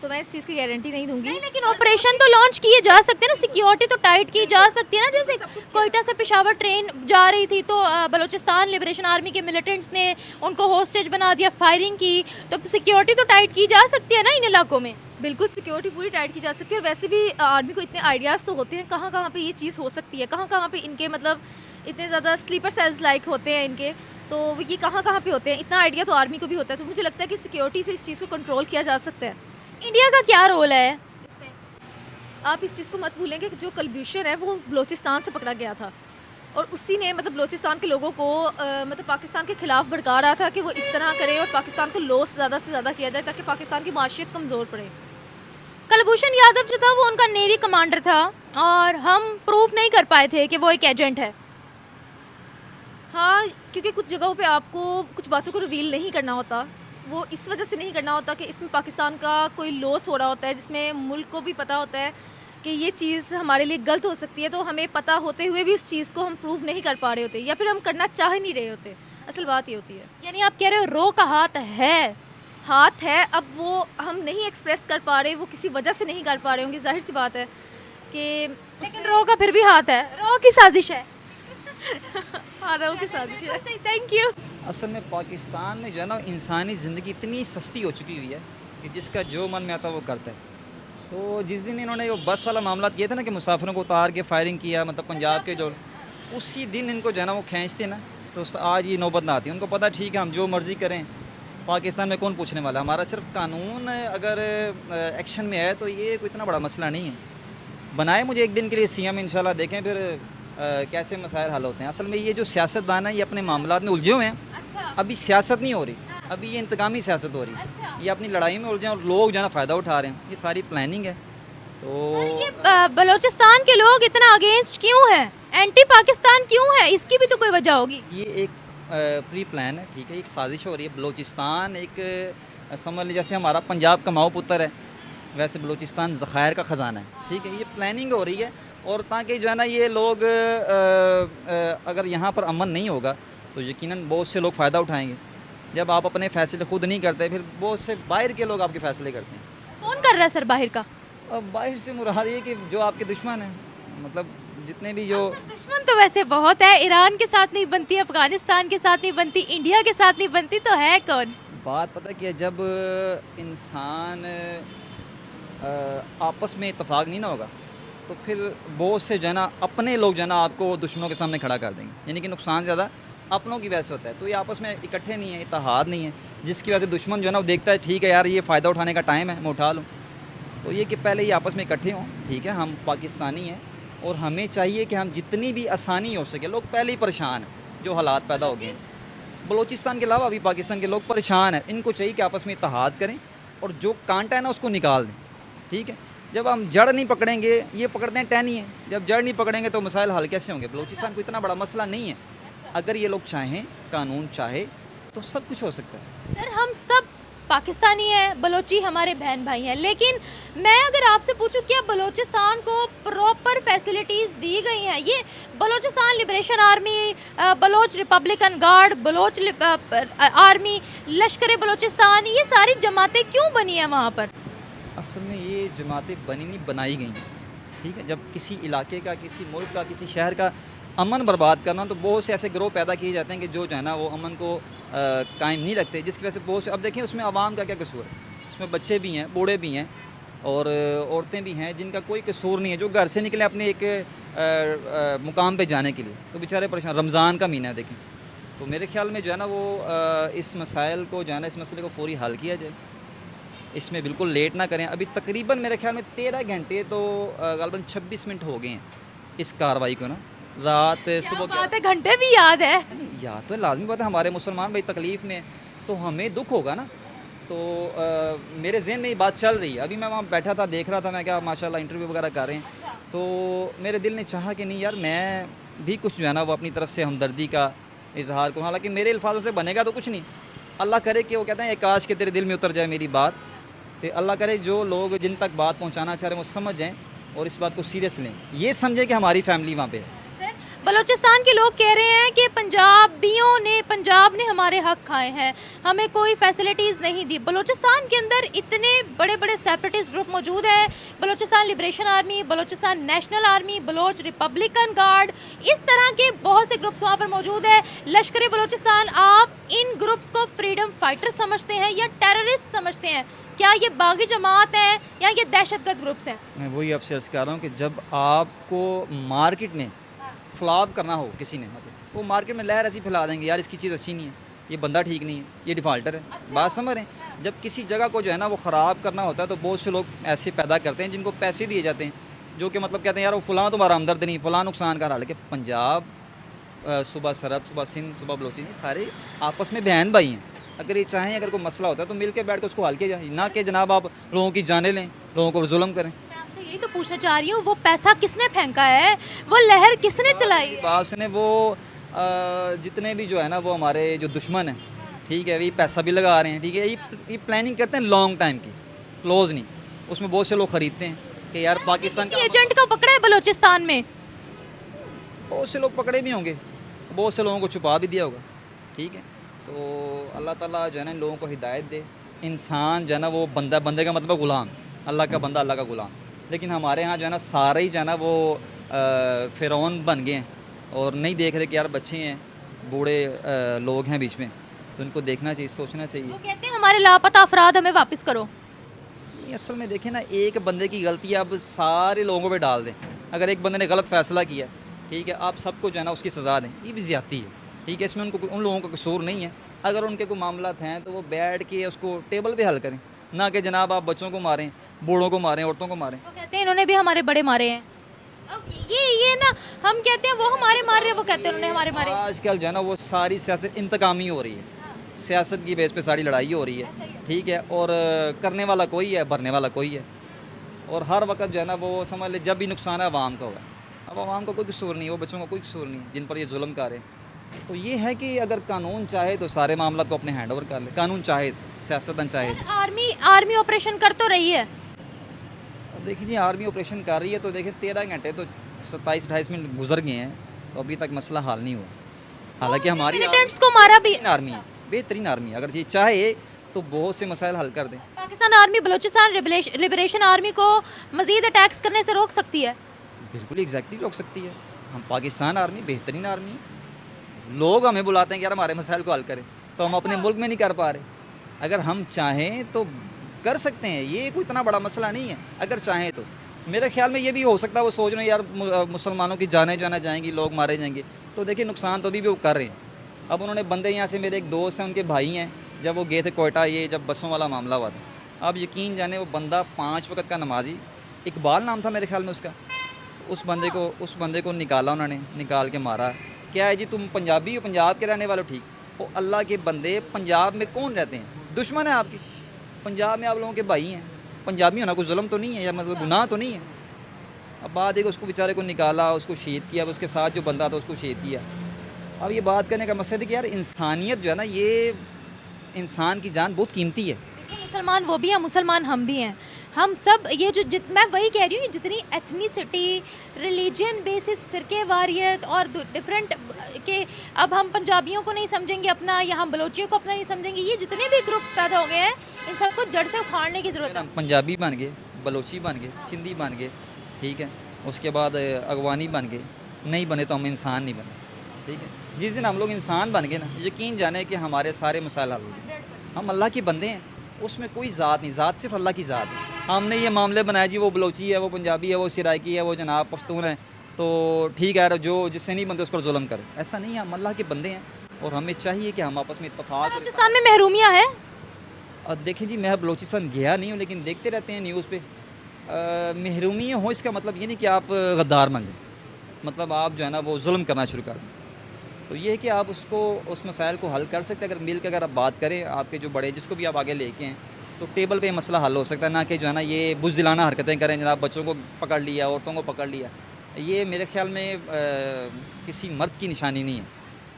तो मैं इस चीज़ की गारंटी नहीं दूंगी। नहीं, लेकिन ऑपरेशन तो लॉन्च किए जा सकते हैं ना, सिक्योरिटी तो टाइट की जा सकती है ना। जैसे कोयटा से पेशावर ट्रेन जा रही थी तो बलूचिस्तान लिबरेशन आर्मी के मिलिटेंट्स ने उनको होस्टेज बना दिया, फायरिंग की, तो सिक्योरिटी तो टाइट की जा सकती है ना इन इलाकों में? बिल्कुल सिक्योरिटी पूरी टाइट की जा सकती है, और वैसे भी आर्मी को इतने आइडियाज़ तो होते हैं कहाँ कहाँ पे ये चीज़ हो सकती है, कहाँ कहाँ पे इनके मतलब इतने ज़्यादा स्लीपर सेल्स लाइक होते हैं इनके, तो ये कहाँ कहाँ पे होते हैं, इतना आइडिया तो आर्मी को भी होता है। तो मुझे लगता है कि सिक्योरिटी से इस चीज़ को कंट्रोल किया जा सकता है। इंडिया का क्या रोल है इसमें? आप इस चीज़ को मत भूलें कि जो कलभूषण है वो बलूचिस्तान से पकड़ा गया था, और उसी ने मतलब बलूचिस्तान के लोगों को मतलब पाकिस्तान के खिलाफ भड़का रहा था कि वो इस तरह करे और पाकिस्तान को लॉस ज़्यादा से ज़्यादा किया जाए ताकि पाकिस्तान की माशियत कमज़ोर पड़े। कुलभूषण यादव जो था वो उनका नेवी कमांडर था और हम प्रूफ नहीं कर पाए थे कि वो एक एजेंट है। हाँ, क्योंकि कुछ जगहों पे आपको कुछ बातों को रिवील नहीं करना होता, वो इस वजह से नहीं करना होता कि इसमें पाकिस्तान का कोई लॉस हो रहा होता है, जिसमें मुल्क को भी पता होता है कि ये चीज़ हमारे लिए गलत हो सकती है, तो हमें पता होते हुए भी उस चीज़ को हम प्रूव नहीं कर पा रहे होते, या फिर हम करना चाह नहीं रहे होते। असल बात ये होती है। यानी आप कह रहे हो रो का हाथ है? हाथ है, अब वो हम नहीं एक्सप्रेस कर पा रहे, वो किसी वजह से नहीं कर पा रहे होंगे, जाहिर सी बात है कि लेकिन रो का फिर भी हाथ है, रो की साजिश है। हाँ, रो की साजिश है। Thank you. असल में पाकिस्तान में जो है ना इंसानी ज़िंदगी इतनी सस्ती हो चुकी हुई है कि जिसका जो मन में आता है वो करता है। तो जिस दिन इन्होंने वो बस वाला मामला किया था ना कि मुसाफिरों को उतार के फायरिंग किया, मतलब पंजाब के जो, उसी दिन इनको जो है ना वो खींचते ना, तो आज ये नौबत ना आती। उनको पता ठीक है हम जो मर्ज़ी करें, पाकिस्तान में कौन पूछने वाला, हमारा सिर्फ कानून अगर एक्शन में है तो ये कोई इतना बड़ा मसला नहीं है। बनाए मुझे एक दिन के लिए सीएम, इंशाल्लाह देखें फिर कैसे मसाइल हल होते हैं। असल में ये जो सियासतदान है ये अपने मामलात में उलझे हुए हैं। अच्छा। अभी सियासत नहीं हो रही, अभी ये इंतकामी सियासत हो रही है। अच्छा। ये अपनी लड़ाई में उलझे हैं और लोग जो है ना फ़ायदा उठा रहे हैं, ये सारी प्लानिंग है। तो ये बलूचिस्तान के लोग इतना अगेंस्ट क्यों हैं, एंटी पाकिस्तान क्यों है? इसकी भी तो कोई वजह होगी। ये एक प्री प्लान है, ठीक है, एक साजिश हो रही है। बलूचिस्तान एक समझ लीजिए जैसे हमारा पंजाब कमाऊ पुत्र है, वैसे बलूचिस्तान ज़खायर का ख़जाना है, ठीक है। ये प्लानिंग हो रही है, और ताकि जो है ना ये लोग अगर यहाँ पर अमन नहीं होगा तो यकीनन बहुत से लोग फ़ायदा उठाएंगे। जब आप अपने फ़ैसले खुद नहीं करते, फिर बहुत से बाहर के लोग आपके फ़ैसले करते हैं। कौन कर रहा है सर बाहर का? अब बाहर से मुराद ये कि जो आपके दुश्मन हैं, मतलब जितने भी जो दुश्मन तो वैसे बहुत है, ईरान के साथ नहीं बनती, अफगानिस्तान के साथ नहीं बनती, इंडिया के साथ नहीं बनती, तो है कौन? बात पता क्या, जब इंसान आपस में इत्तेफाक नहीं ना होगा तो फिर बहुत से जो है ना अपने लोग जो है ना आपको दुश्मनों के सामने खड़ा कर देंगे, यानी कि नुकसान ज़्यादा अपनों की वजह से होता है। तो ये आपस में इकट्ठे नहीं है, इत्तेहाद नहीं है, जिसकी वजह से दुश्मन जो है ना वो देखता है ठीक है यार ये फ़ायदा उठाने का टाइम है, मैं उठा लूँ। तो ये कि पहले ये आपस में इकट्ठे हों, ठीक है, हम पाकिस्तानी हैं और हमें चाहिए कि हम जितनी भी आसानी हो सके, लोग पहले ही परेशान हैं जो हालात पैदा हो गए हैं, बलूचिस्तान के अलावा अभी पाकिस्तान के लोग परेशान हैं, इनको चाहिए कि आपस में इत्तेहाद करें और जो कांटा है ना उसको निकाल दें, ठीक है। जब हम जड़ नहीं पकड़ेंगे, ये पकड़ते हैं टहनी है, जब जड़ नहीं पकड़ेंगे तो मसाइल हल कैसे होंगे। बलूचिस्तान को इतना बड़ा मसला नहीं है, अगर ये लोग चाहें, कानून चाहे तो सब कुछ हो सकता है। सर हम सब पाकिस्तानी हैं, बलोची हमारे बहन भाई हैं, लेकिन मैं अगर आपसे पूछूं क्या बलूचिस्तान को प्रॉपर फैसिलिटीज़ दी गई हैं? ये Balochistan Liberation Army, Baloch Republican Guard, Baloch Army, Lashkar Balochistan, ये सारी जमातें क्यों बनी हैं वहाँ पर? असल में ये जमातें बनी नहीं, बनाई गई हैं, ठीक है। जब किसी इलाके का, किसी मुल्क का, किसी शहर का अमन बर्बाद करना, तो बहुत से ऐसे गिरोह पैदा किए जाते हैं कि जो है ना वो अमन को कायम नहीं रखते, जिसकी वजह से बहुत से, अब देखें उसमें आवाम का क्या कसूर है, उसमें बच्चे भी हैं, बूढ़े भी हैं और औरतें भी हैं जिनका कोई कसूर नहीं है, जो घर से निकले अपने एक मुकाम पे जाने के लिए, तो बेचारे परेशान। रमज़ान का महीना है देखें, तो मेरे ख्याल में जो है ना वो इस मसाइल को जो है ना, इस मसले को फौरी हल किया जाए, इसमें बिल्कुल लेट ना करें। अभी तकरीबन मेरे ख्याल में 13 घंटे तो ग़ालिबन 26 मिनट हो गए हैं इस कार्रवाई को ना, रात सुबह बात है, घंटे भी याद है। याद तो लाजमी बात है, हमारे मुसलमान भाई तकलीफ़ में तो हमें दुख होगा ना। तो मेरे जहन में ये बात चल रही है, अभी मैं वहाँ बैठा था, देख रहा था, मैं क्या माशाल्लाह इंटरव्यू वगैरह कर रहे हैं, तो मेरे दिल ने चाहा कि नहीं यार मैं भी कुछ जो है ना वो अपनी तरफ से हमदर्दी का इजहार करूँ। हालांकि मेरे अल्फाजों से बनेगा तो कुछ नहीं, अल्लाह करे कि वो कहते हैं काश के तेरे दिल में उतर जाए मेरी बात, तो अल्लाह करे जो लोग जिन तक बात पहुँचाना चाह रहे हैं वो समझ जाएँ और इस बात को सीरियस लें, ये समझें कि हमारी फैमिली वहाँ पे है। बलूचिस्तान के लोग कह रहे हैं कि पंजाब ने हमारे हक खाए हैं, हमें कोई फैसिलिटीज़ नहीं दी। बलूचिस्तान के अंदर इतने बड़े बड़े सेपरेटिस्ट ग्रुप मौजूद हैं, Balochistan Liberation Army, Balochistan National Army, Baloch Republican Guard, इस तरह के बहुत से ग्रुप्स वहाँ पर मौजूद है। लश्कर बलूचिस्तान, आप इन ग्रुप्स को फ्रीडम फाइटर समझते हैं या टेररिस्ट समझते हैं? क्या ये बागी जमात है या ये दहशतगर्द ग्रुप्स हैं? मैं वही आपसे अर्ज़ कर रहा हूँ कि जब आपको मार्केट में फ्लॉप करना हो किसी ने, मतलब वो मार्केट में लहर ऐसी फैला देंगे यार इसकी चीज़ अच्छी नहीं है, ये बंदा ठीक नहीं है, ये डिफ़ाल्टर है। बात समझ रहे हैं? जब किसी जगह को जो है ना वो ख़राब करना होता है तो बहुत से लोग ऐसे पैदा करते हैं जिनको पैसे दिए जाते हैं, जो कि मतलब कहते हैं यार वो फ़लाँ तुम्हारा हमदर्द नहीं, फ़लाँ नुकसान कर रहा है। लेकिन पंजाब, सुबह सरहद, सुबह सिंध, सुबह बलोची, ये सारे आपस में बहन भाई हैं। अगर ये चाहें, अगर कोई मसला होता है तो मिल के बैठ कर उसको हल किया जाए, ना कि जनाब आप लोगों की जाने लें, लोगों को जुल्म करें। यही तो पूछना चाह रही हूँ, वो पैसा किसने फेंका है, वो लहर किसने चलाई है? बात ने वो जितने भी जो है ना वो हमारे जो दुश्मन हैं, ठीक है, ये पैसा भी लगा रहे हैं, ठीक है, ये प्लानिंग करते हैं लॉन्ग टाइम की, क्लोज नहीं। उसमें बहुत से लोग ख़रीदते हैं कि यार पाकिस्तान का एजेंट को पकड़ा है बलूचिस्तान में, बहुत से लोग पकड़े भी होंगे, बहुत से लोगों को छुपा भी दिया होगा, ठीक है। तो अल्लाह ताला जो है ना इन लोगों को हिदायत दे। इंसान जो है ना वो बंदे का मतलब ग़ुलाम, अल्लाह का बंदा, अल्लाह का ग़ुलाम। लेकिन हमारे यहाँ जो है ना सारे ही जो है ना वो फ़िरौन बन गए हैं और नहीं देख रहे कि यार बच्चे हैं, बूढ़े लोग हैं बीच में, तो उनको देखना चाहिए, सोचना चाहिए। वो कहते हैं हमारे लापता अफराद हमें वापस करो। ये असल में देखें ना, एक बंदे की गलती अब सारे लोगों पे डाल दें। अगर एक बंदे ने गलत फ़ैसला किया, ठीक है, आप सबको जो है ना उसकी सज़ा दें, ये भी ज़्यादती है, ठीक है। इसमें उन लोगों का कसूर नहीं है। अगर उनके कोई मामला हैं तो वो बैठ के उसको टेबल पे हल करें, ना कि जनाब आप बच्चों को मारें, बूढ़ों को मारें, औरतों को मारें। वो कहते हैं इन्होंने भी हमारे बड़े मारे हैं। अब ये ना हम कहते हैं वो हमारे मार रहे हैं, वो कहते हैं उन्होंने हमारे मारे। आजकल जो है ना वो सारी सियासत इंतकामी हो रही है, सियासत की बेस पे सारी लड़ाई हो रही है, ठीक है। और करने वाला कोई है, भरने वाला कोई है, और हर वक्त जो है ना वो समझ ले जब भी नुकसान है आवाम का हुआ है। अब आवाम का कोई कसूर नहीं है, वो बच्चों का कोई कसूर नहीं है जिन पर ये जुल्म कर रहे हैं। तो ये है कि अगर कानून चाहे तो सारे मामला को अपने हैंड ओवर कर ले, कानून चाहे, सियासतदान चाहे। आर्मी ऑपरेशन कर तो रही है, देखिए आर्मी ऑपरेशन कर रही है, तो देखिए 13 घंटे तो 27-28 मिनट गुजर गए हैं, तो अभी तक मसला हल नहीं हुआ। हालांकि हमारी मिलिटेंट्स को मारा भी। आर्मी है, बेहतरीन आर्मी है, अगर ये चाहे तो बहुत से मसाइल हल कर दें। Pakistan army Balochistan Liberation army को मजीद अटैक्स करने से रोक सकती है? बिल्कुल एग्जैक्टली रोक सकती है। हम पाकिस्तान आर्मी बेहतरीन आर्मी है, लोग हमें बुलाते हैं कि यार हमारे मसाइल को हल करें, तो हम अपने मुल्क में नहीं कर पा रहे। अगर हम चाहें तो कर सकते हैं, ये कोई इतना बड़ा मसला नहीं है, अगर चाहें तो। मेरे ख्याल में ये भी हो सकता है वो सोच रहे हैं यार मुसलमानों की जाने जो है ना जाएंगी, लोग मारे जाएंगे। तो देखिए नुकसान तो अभी भी वो कर रहे हैं। अब उन्होंने बंदे यहाँ से, मेरे एक दोस्त हैं उनके भाई हैं, जब वो गए थे कोयटा, ये जब बसों वाला मामला हुआ था, आप यकीन जाने वो बंदा 5 वक्त का नमाजी, इकबाल नाम था मेरे ख्याल में उसका, तो उस बंदे को निकाला उन्होंने, निकाल के मारा। क्या है जी, तुम पंजाबी हो, पंजाब के रहने वाले हो, ठीक, वो अल्लाह के बंदे पंजाब में कौन रहते हैं, दुश्मन है आपकी, पंजाब में आप लोगों के भाई हैं, पंजाबी होना कोई जुल्म तो नहीं है या मतलब गुनाह तो नहीं है। अब बात है कि उसको बेचारे को निकाला, उसको शहीद किया, अब उसके साथ जो बंदा था उसको शहीद किया। अब ये बात करने का मकसद है कि यार इंसानियत जो है ना, ये इंसान की जान बहुत कीमती है। मुसलमान वो भी हैं, मुसलमान हम भी हैं, हम सब ये जो मैं वही कह रही हूँ, जितनी एथनिसिटी, रिलीजन बेसिस, फ़िरके वारियत और डिफरेंट के, अब हम पंजाबियों को नहीं समझेंगे अपना, यहाँ बलोचियों को अपना नहीं समझेंगे, ये जितने भी ग्रुप्स पैदा हो गए हैं इन सबको जड़ से उखाड़ने की ज़रूरत है। पंजाबी बन गए, बलोची बन गए, सिंधी बन गए, ठीक है, उसके बाद अगवानी बन गए, नहीं बने तो हम इंसान नहीं बने, ठीक है। जिस दिन हम लोग इंसान बन गए ना, यकीन जाने कि हमारे सारे मसाइल हल हो गए। हम अल्लाह के बंदे हैं, उसमें कोई ज़ात नहीं, ज़ात सिर्फ अल्लाह की ज़ात है। हमने ये मामले बनाए जी वो बलोची है, वो पंजाबी है, वो सिराइकी है, वो जनाब पश्तून है, तो ठीक है, जो जिससे नहीं बनते उस पर जुल्म करें, ऐसा नहीं है। हम अल्लाह के बंदे हैं और हमें चाहिए कि हम आपस में इत्तेफाक। बलूचिस्तान में महरूमियाँ है। और देखें जी, मैं बलोचिस्तान गया नहीं हूँ, लेकिन देखते रहते हैं न्यूज़ पे। महरूमी हो इसका मतलब ये नहीं कि आप गद्दार बन जाए, मतलब आप जो है ना वो जुल्म करना शुरू कर दें। तो ये है कि आप उसको, उस मसाइल को हल कर सकते हैं अगर मिल के, अगर आप बात करें, आपके जो बड़े, जिसको भी आप आगे लेके हैं, तो टेबल पे मसला हल हो सकता है, ना कि जो है ना ये बुज़दिलाना हरकतें करें, जनाब बच्चों को पकड़ लिया, औरतों को पकड़ लिया। ये मेरे ख्याल में किसी मर्द की निशानी नहीं है।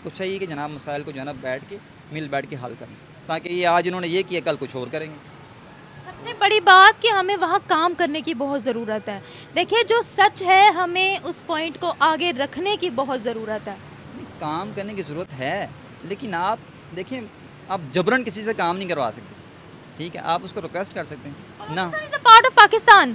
तो चाहिए कि जनाब मसाइल को जो है ना बैठ के, मिल बैठ के हल करें, ताकि ये आज इन्होंने ये किया, कल कुछ और करेंगे। सबसे बड़ी बात कि हमें वहाँ काम करने की बहुत ज़रूरत है। देखिए जो सच है, हमें उस पॉइंट को आगे रखने की बहुत ज़रूरत है। काम करने की ज़रूरत है, लेकिन आप देखें, आप जबरन किसी से काम नहीं करवा सकते, ठीक है, आप उसको रिक्वेस्ट कर सकते हैं ना। पार्ट ऑफ पाकिस्तान,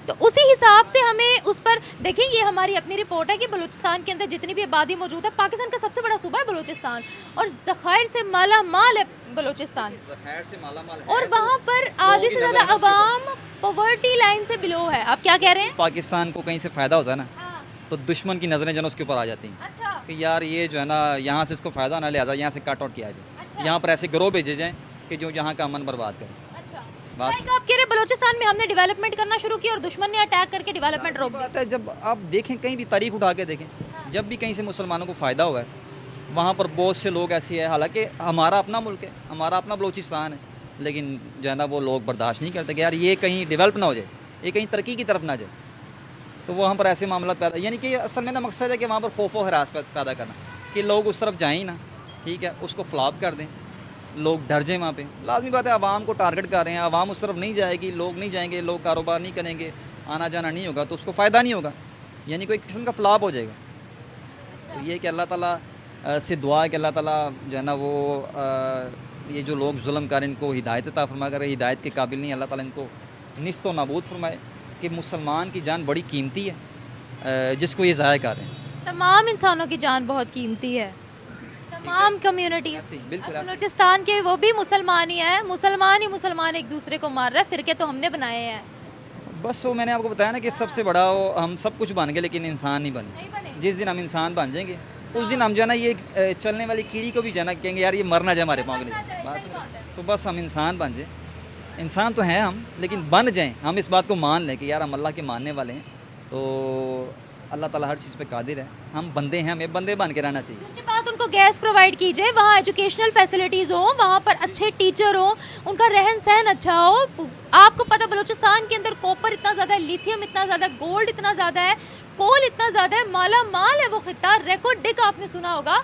तो उसी हिसाब से हमें उस पर देखिए, ये हमारी अपनी रिपोर्ट है कि बलूचिस्तान के अंदर जितनी भी आबादी मौजूद है, पाकिस्तान का सबसे बड़ा सूबा है बलूचिस्तान, और ज़खायर से माला माल है बलूचिस्तान, ज़खायर से माला माल है, और वहाँ पर आधे से ज़्यादा आवाम पॉवर्टी लाइन से बिलो है। आप क्या कह रहे हैं? पाकिस्तान को कहीं से फ़ायदा होता है ना, हाँ। तो दुश्मन की नज़रें जो है उसके ऊपर आ जाती हैं अच्छा। कि यार ये जो है ना यहाँ से इसको फ़ायदा ना, लिहाजा यहाँ से कट आउट किया जाए, अच्छा। यहाँ पर ऐसे गिरोह भेजे जाएँ कि जो यहाँ का अमन बर्बाद करें। अच्छा, बस। लाइक आप कह रहे बलूचिस्तान में हमने डेवलपमेंट करना शुरू किया और दुश्मन ने अटैक करके डेवलपमेंट रोक दी। बात है, जब आप देखें कहीं भी तारीख उठा के देखें, जब भी कहीं से मुसलमानों को फ़ायदा हुआ है, वहाँ पर बहुत से लोग ऐसे हैं, हालांकि हमारा अपना मुल्क है, हमारा अपना बलूचिस्तान है, लेकिन जो है ना वो लोग बर्दाश्त नहीं करते कि यार ये कहीं डेवलप ना हो जाए, ये कहीं तरक्की की तरफ ना जाए, तो वहाँ पर ऐसे मामला पैदा, यानी कि असल में ना मकसद है कि वहाँ पर खौफ व हरास पैदा करना, कि लोग उस तरफ जाएँ ही ना, ठीक है, उसको फ्लॉप कर दें, लोग डर जाएँ वहाँ पे। लाजमी बात है, आवाम को टारगेट कर रहे हैं, आवाम उस तरफ नहीं जाएगी, लोग नहीं जाएंगे, लोग कारोबार नहीं करेंगे, आना जाना नहीं होगा, तो उसको फ़ायदा नहीं होगा, यानी कोई किस्म का फ्लॉप हो जाएगा। तो ये कि अल्लाह ताला से दुआ है कि अल्लाह ताला जो है ना वो ये जो लोग जुल्म कर, इनको हिदायत अता फरमा, अगर हिदायत के काबिल नहीं, अल्लाह ताला इनको निस्त व नाबूद फरमाए, कि मुसलमान की जान बड़ी कीमती है, जिसको ये ज़ाया कर रहे हैं। तमाम इंसानों की जान बहुत कीमती है, तमाम कम्युनिटी। ऐसे ही, बिल्कुल ऐसे ही। बलूचिस्तान के वो भी मुसलमान ही है, मुसलमान ही मुसलमान एक दूसरे को मार रहा है, फिरके तो हमने बनाए हैं। बस वो मैंने आपको बताया ना कि सबसे बड़ा वो, हम सब कुछ बन गए लेकिन इंसान नहीं बने। नहीं बने। जिस दिन हम इंसान बन जाएंगे, उस दिन हम जो है ना ये चलने वाली कीड़ी को भी जो है ना कहेंगे यार ये मर ना जाए हमारे पाँव के नीचे, बस। तो बस हम इंसान बन जाए, इंसान तो हैं हम, लेकिन बन जाएं, हम इस बात को मान लें कि यार हम अल्लाह के मानने वाले हैं, तो अल्लाह ताला हर चीज़ पे कादिर है, हम बंदे हैं, हमें बंदे बन के रहना चाहिए। दूसरी बात, उनको गैस प्रोवाइड कीजिए, वहाँ एजुकेशनल फैसिलिटीज़ हो, वहाँ पर अच्छे टीचर हो, उनका रहन सहन अच्छा हो। आपको पता बलूचिस्तान के अंदर कॉपर इतना ज़्यादा है, लिथियम इतना ज़्यादा, गोल्ड इतना ज़्यादा है, कोल इतना ज़्यादा है, माला माल है वो खिता, रिकॉर्ड डिक आपने सुना होगा,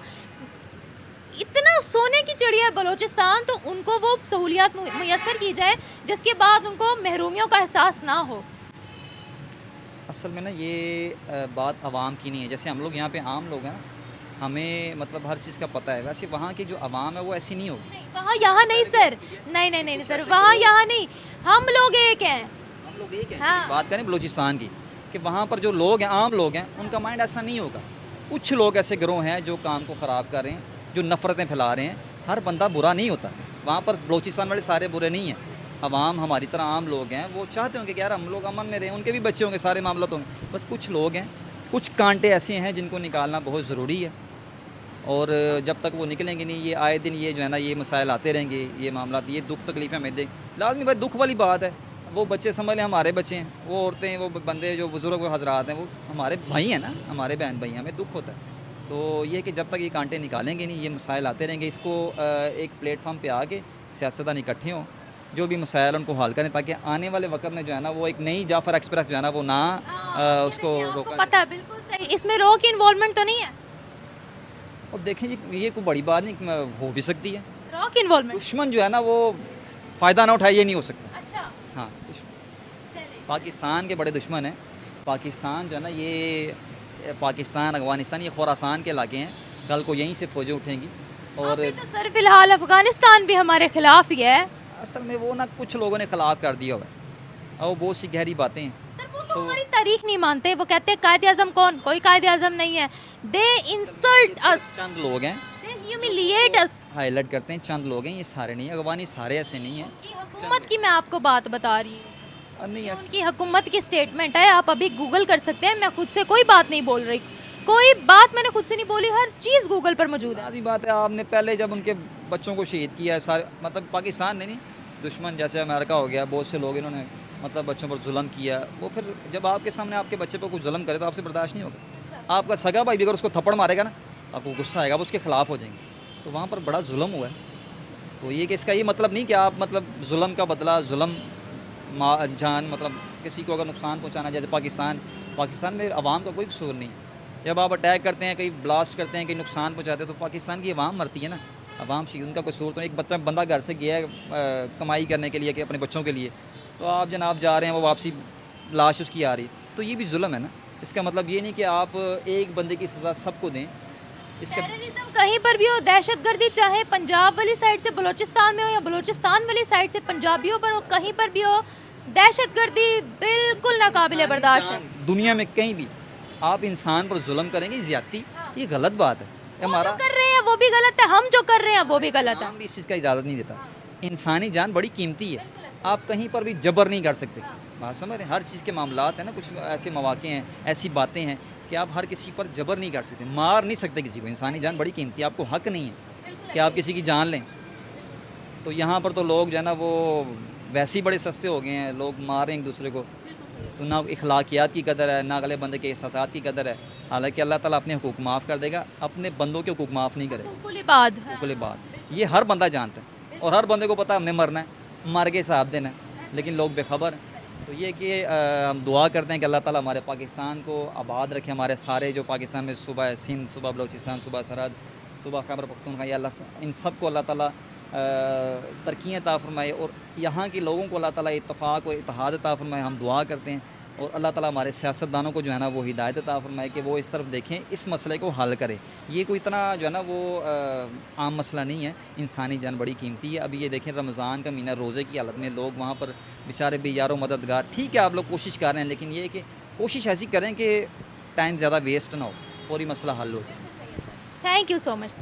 इतना सोने की चिड़िया है बलूचिस्तान, तो उनको वो सहूलियात मुयस्सर की जाए जिसके बाद उनको महरूमियों का एहसास ना हो। असल में ना ये बात आवाम की नहीं है, जैसे हम लोग यहाँ पे आम लोग हैं ना, हमें मतलब हर चीज़ का पता है, वैसे वहाँ की जो आवाम है वो ऐसी नहीं होगी। वहाँ यहाँ नहीं सर, नहीं नहीं नहीं सर, वहाँ यहाँ नहीं, हम लोग एक हैं। हम लोग एक हैं। हाँ। बात करें बलूचिस्तान की, कि वहाँ पर जो लोग हैं, आम लोग हैं, उनका माइंड ऐसा नहीं होगा। कुछ लोग ऐसे गिरोह हैं जो काम को ख़राब कर रहे हैं, जो नफ़रतें फैला रहे हैं। हर बंदा बुरा नहीं होता, वहाँ पर बलूचिस्तान वाले सारे बुरे नहीं हैं। आवाम हमारी तरह आम लोग हैं, वो चाहते होंगे कि यार हम लोग अमन में रहें, उनके भी बच्चे होंगे, सारे मामला तो होंगे, बस कुछ लोग हैं, कुछ कांटे ऐसे हैं जिनको निकालना बहुत ज़रूरी है। और जब तक वो निकलेंगे नहीं, ये आए दिन ये जो है ना ये मसाइल आते रहेंगे, ये मामला, ये दुख तकलीफ़ें हमें दें। लाजमी भाई दुख वाली बात है, वो बच्चे समझ लें हमारे बच्चे हैं, वो औरतें, वो बंदे जो बुज़ुर्ग हजरात हैं, वो हमारे भाई हैं ना, हमारे बहन भाई हैं, हमें दुख होता है। तो ये कि जब तक ये कांटे निकालेंगे नहीं, ये मसाइल आते रहेंगे, इसको एक प्लेटफार्म पे आके सियासतदान इकट्ठे हों, जो भी मसाइल उनको हल करें, ताकि आने वाले वक्त में जो है ना वो एक नई जाफ़र एक्सप्रेस जो है ना वो ना उसको रोका पता है, बिल्कुल सही। इसमें रॉ की इन्वॉल्वमेंट तो नहीं है? और देखें जी, ये कोई बड़ी बात नहीं, हो भी सकती है। रॉ की इन्वॉल्वमेंट? दुश्मन जो है ना वो फ़ायदा ना उठाए, ये नहीं हो सकता। अच्छा, हाँ, चलिए। पाकिस्तान के बड़े दुश्मन हैं। पाकिस्तान जो है ना ये पाकिस्तान, अफ़गानिस्तान, ये खुरासान के इलाके हैं, कल को यहीं से फ़ौजें उठेंगी। और अभी तो सर फिलहाल अफगानिस्तान भी हमारे खिलाफ ही है। असल में वो ना कुछ लोगों ने ख़िलाफ़ कर दिया हुआ है, और वो बहुत सी गहरी बातें हैं। सर वो तो हमारी तारीख नहीं मानते, वो कहते हैं कायद आज़म कौन? कोई कायद आज़म नहीं है। दे इंसल्ट अस, चंद लोग हैं, दे ह्यूमिलिएट अस। हाईलाइट करते हैं, चंद लोग हैं, ये सारे नहीं, अफगानी सारे ऐसे नहीं हैं। हुकूमत की मैं आपको बात बता रही हूँ, और नहीं ऐसे उनकी हुकूमत की स्टेटमेंट है, आप अभी गूगल कर सकते हैं। मैं खुद से कोई बात नहीं बोल रही, कोई बात मैंने खुद से नहीं बोली, हर चीज़ गूगल पर मौजूद है। लाज़मी बात है, आपने पहले जब उनके बच्चों को शहीद किया है, सारे मतलब पाकिस्तान ने नहीं, दुश्मन जैसे अमेरिका हो गया, बहुत से लोग इन्होंने मतलब बच्चों पर जुल्म किया, वो फिर जब आपके सामने आपके बच्चे पर कुछ जुल्म करे तो आपसे बर्दाश्त नहीं होगा। आपका सगा भाई भी अगर उसको थप्पड़ मारेगा ना, आपको गुस्सा आएगा, वो उसके खिलाफ हो जाएंगे। तो वहाँ पर बड़ा जुल्म हुआ है। तो ये कि इसका ये मतलब नहीं कि आप मतलब जुल्म का बदला, जुल्म जान, मतलब किसी को अगर नुकसान पहुँचाना, जैसे पाकिस्तान में आवाम का कोई कसूर नहीं। जब आप अटैक करते हैं, कहीं ब्लास्ट करते हैं, कहीं नुकसान पहुँचाते हैं, तो पाकिस्तान की आवाम मरती है ना, आवाम से उनका कसूर तो एक बंदा घर से गया है कमाई करने के लिए, कि अपने बच्चों के लिए, तो आप जनाब जा रहे हैं, वो वापसी लाश उसकी आ रही, तो ये भी जुल्म है ना। इसका मतलब ये नहीं कि आप एक बंदे की सज़ा सबको दें। इसका टेररिज्म कहीं पर भी हो, दहशतगर्दी चाहे पंजाब वाली साइड से बलूचिस्तान में हो या बलूचिस्तान वाली साइड से पंजाबियों पर हो, कहीं पर भी हो, दहशतगर्दी बिल्कुल नाकाबिले बर्दाश्त है। दुनिया में कहीं भी आप इंसान पर जुल्म करेंगे, ज़्यादती, ये गलत बात है। वो हमारा जो कर रहे हैं वो भी गलत है, हम जो कर रहे हैं वो भी गलत है। इस्लाम भी इस चीज़ का इजाज़त नहीं देता। इंसानी जान बड़ी कीमती है, आप कहीं पर भी जबर नहीं कर सकते। बात समझ रहे हैं? हर चीज़ के मामलात हैं ना, कुछ ऐसे मौक़े हैं, ऐसी बातें हैं कि आप हर किसी पर जबर नहीं कर सकते, मार नहीं सकते किसी को। इंसानी जान बड़ी कीमती है, आपको हक़ नहीं है कि आप किसी की जान लें। तो यहाँ पर तो लोग जो है ना वो वैसे ही बड़े सस्ते हो गए हैं, लोग मार रहे हैं एक दूसरे को। तो ना अखलाकियात की कदर है, ना अगले बंदे के एहसासात की कदर है। हालांकि अल्लाह ताला अपने हुकूक माफ़ कर देगा, अपने बंदों के हुकूक माफ़ नहीं करेगा। हुकूकुल इबाद है। हुकूकुल इबाद, ये हर बंदा जानता है, और हर बंदे को पता है हमने मरना है, मर के हिसाब देना है, लेकिन लोग बेखबर हैं। तो ये कि हम दुआ करते हैं कि अल्लाह ताला हमारे पाकिस्तान को आबाद रखे, हमारे सारे जो पाकिस्तान में सूबा है सिंध, सूबा बलूचिस्तान, सूबा सरहद, सूबा खैबर पख्तूनख्वा, या अल्लाह इन सब को अल्लाह ताला तरक्की अता फरमाए, और यहाँ के लोगों को अल्लाह ताला इत्तफ़ाक़ और इत्तेहाद अता फरमाए। हम दुआ करते हैं, और अल्लाह ताला हमारे सियासतदानों को जो है ना वो हिदायत अता फरमाए कि वो इस तरफ देखें, इस मसले को हल करें। ये कोई इतना जो है ना वो आम मसला नहीं है, इंसानी जान बड़ी कीमती है। अभी ये देखें रमज़ान का महीना, रोज़े की हालत में लोग वहाँ पर बेचारे बेयारो मददगार, ठीक है आप लोग कोशिश कर रहे हैं, लेकिन ये कि कोशिश ऐसी करें कि टाइम ज़्यादा वेस्ट ना हो, फौरी मसला हल हो। Thank you so much.